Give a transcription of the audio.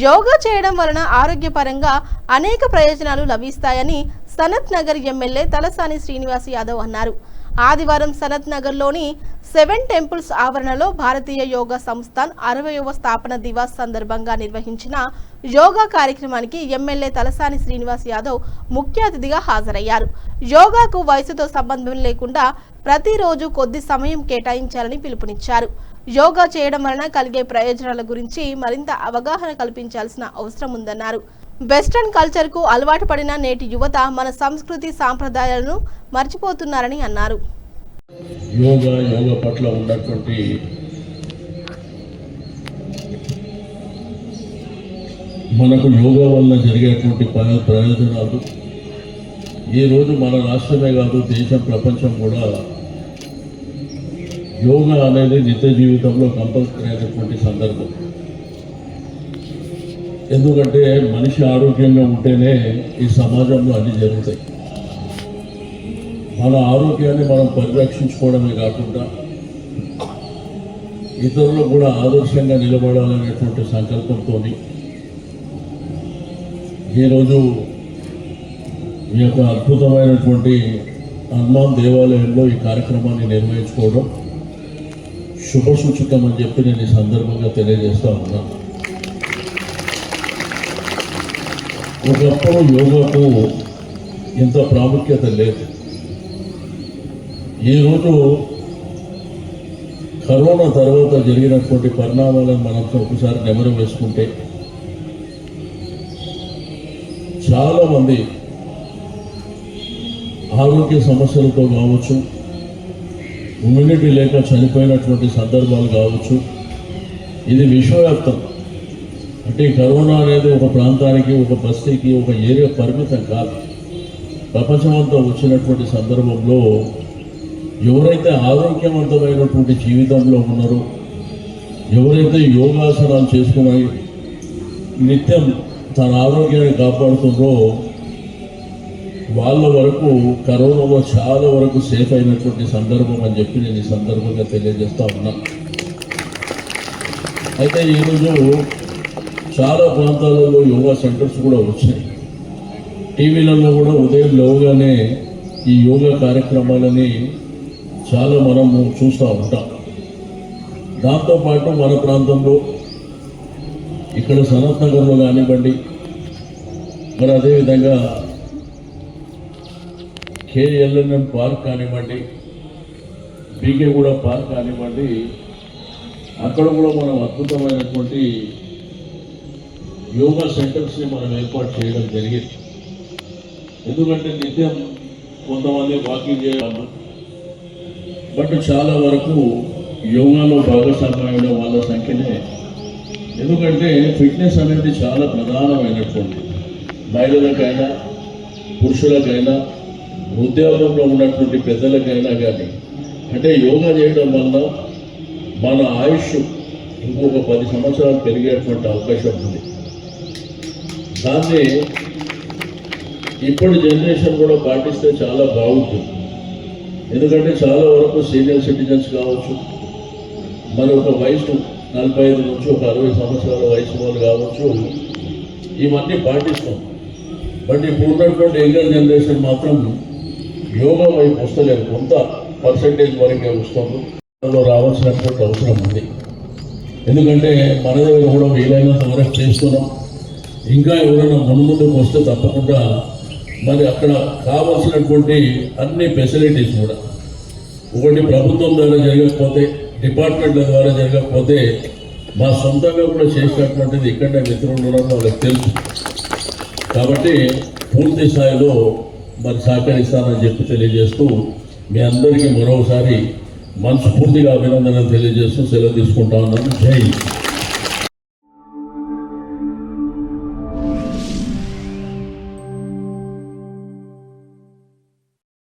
యోగా చేయడం వలన ఆరోగ్యపరంగా అనేక ప్రయోజనాలు లభిస్తాయని సనత్ నగర్ ఎమ్మెల్యే తలసాని శ్రీనివాస్ యాదవ్ అన్నారు. ఆదివారం సనత్ నగర్లోని 7 టెంపుల్స్ ఆవరణలో భారతీయ యోగా సంస్థాన్ 60వ స్థాపన దివాస్ సందర్భంగా నిర్వహించిన యోగా కార్యక్రమానికి ఎమ్మెల్యే తలసాని శ్రీనివాస్ యాదవ్ ముఖ్య అతిథిగా హాజరయ్యారు. యోగాకు వయసుతో సంబంధం లేకుండా ప్రతిరోజు కొద్ది సమయం కేటాయించాలని పిలుపునిచ్చారు. యోగా చేయడం వలన కలిగే ప్రయోజనాల గురించి మరింత అవగాహన కల్పించాల్సిన అవసరం ఉందన్నారు. వెస్టర్న్ కల్చర్ కు అలవాటు పడిన నేటి యువత మన సంస్కృతి సాంప్రదాయాలను మర్చిపోతున్నారని అన్నారు. యోగా పట్ల ఉన్నటువంటి మనకు యోగా వల్ల జరిగేటువంటి ప్రయోజనాలు ఈ రోజు మన రాష్ట్రమే కాదు దేశం ప్రపంచం కూడా యోగా అనేది నిత్య జీవితంలో కంపల్సరీ అయినటువంటి సందర్భం. ఎందుకంటే మనిషి ఆరోగ్యంగా ఉంటేనే ఈ సమాజంలో అన్ని జరుగుతాయి. మన ఆరోగ్యాన్ని మనం పరిరక్షించుకోవడమే కాకుండా ఇతరులకు కూడా ఆదర్శంగా నిలబడాలనేటువంటి సంకల్పంతో ఈరోజు ఈ యొక్క అద్భుతమైనటువంటి హనుమాన్ దేవాలయంలో ఈ కార్యక్రమాన్ని నిర్వహించుకోవడం శుభసూచకం అని చెప్పి నేను ఈ సందర్భంగా తెలియజేస్తా ఉన్నాను. ఒకప్పుడు యోగాకు ఇంత ప్రాముఖ్యత లేదు. ఈరోజు కరోనా తర్వాత జరిగినటువంటి పరిణామాలను మనం ఒకసారి నెమరు వేసుకుంటే చాలామంది ఆరోగ్య సమస్యలతో కావచ్చు, ఇమ్యూనిటీ లేక చనిపోయినటువంటి సందర్భాలు కావచ్చు. ఇది విశ్వవ్యాప్తం. అంటే కరోనా అనేది ఒక ప్రాంతానికి, ఒక బస్తీకి, ఒక ఏరియా పరిమితం కాదు. ప్రపంచమంతా వచ్చినటువంటి సందర్భంలో ఎవరైతే ఆరోగ్యవంతమైనటువంటి జీవితంలో ఉన్నారో, ఎవరైతే యోగాసనాలు చేసుకుని నిత్యం తన ఆరోగ్యాన్ని కాపాడుతుందో వాళ్ళ వరకు కరోనాలో చాలా వరకు సేఫ్ అయినటువంటి సందర్భం అని చెప్పి నేను ఈ సందర్భంగా తెలియజేస్తా ఉన్నాను. అయితే ఈరోజు చాలా ప్రాంతాలలో యోగా సెంటర్స్ కూడా వచ్చాయి. టీవీలలో కూడా ఉదయం లేవగానే ఈ యోగా కార్యక్రమాలని చాలా మనము చూస్తూ ఉంటాం. దాంతోపాటు మన ప్రాంతంలో ఇక్కడ సనత్ నగర్లో కానివ్వండి, మరి అదేవిధంగా KLNM పార్క్ కానివ్వండి, బీకేగూడ పార్క్ కానివ్వండి, అక్కడ కూడా మనం అద్భుతమైనటువంటి యోగా సెంటర్స్ని మనం ఏర్పాటు చేయడం జరిగింది. ఎందుకంటే నిత్యం కొంతమంది వాకింగ్ చేయాలి, బట్ చాలా వరకు యోగాలో భాగస్వామ్యం వాళ్ళ సంఖ్యనే. ఎందుకంటే ఫిట్నెస్ అనేది చాలా ప్రధానమైనటువంటి మహిళలకైనా పురుషులకైనా ఉద్యోగంలో ఉన్నటువంటి పెద్దలకైనా కానీ. అంటే యోగా చేయడం వల్ల మన ఆయుష్ ఇంకొక 10 సంవత్సరాలు పెరిగేటువంటి అవకాశం ఉంది. దాన్ని ఇప్పటి జనరేషన్ కూడా పాటిస్తే చాలా బాగుంటుంది. ఎందుకంటే చాలా వరకు సీనియర్ సిటిజన్స్ కావచ్చు, మరి ఒక వయసు 45 నుంచి ఒక 60 సంవత్సరాల వయసు వాళ్ళు కావచ్చు, ఇవన్నీ పాటిస్తాం. బట్ ఇప్పుడు ఉన్నటువంటి యంగర్ జనరేషన్ మాత్రం యోగా వైపు వస్తలేదు. కొంత పర్సెంటేజ్ వరకే వస్తుంది. రావాల్సినటువంటి అవసరం ఉంది. ఎందుకంటే మన దగ్గర కూడా వీలైనంత వరకు చేస్తున్నాం. ఇంకా ఎవరైనా ముందుకు వస్తే తప్పకుండా మరి అక్కడ కావాల్సినటువంటి అన్ని ఫెసిలిటీస్ కూడా ఒకటి ప్రభుత్వం ద్వారా జరగకపోతే, డిపార్ట్మెంట్ల ద్వారా జరగకపోతే మా సొంతంగా కూడా చేసినటువంటిది ఇక్కడనే మిత్రులు ఉండడం వాళ్ళకి తెలుసు. కాబట్టి పూర్తి స్థాయిలో మరి సహకరిస్తానని చెప్పి తెలియజేస్తూ మీ అందరికీ మరోసారి మనస్ఫూర్తిగా అభినందనలు తెలియజేస్తూ సెలవు తీసుకుంటా ఉన్నాను. జై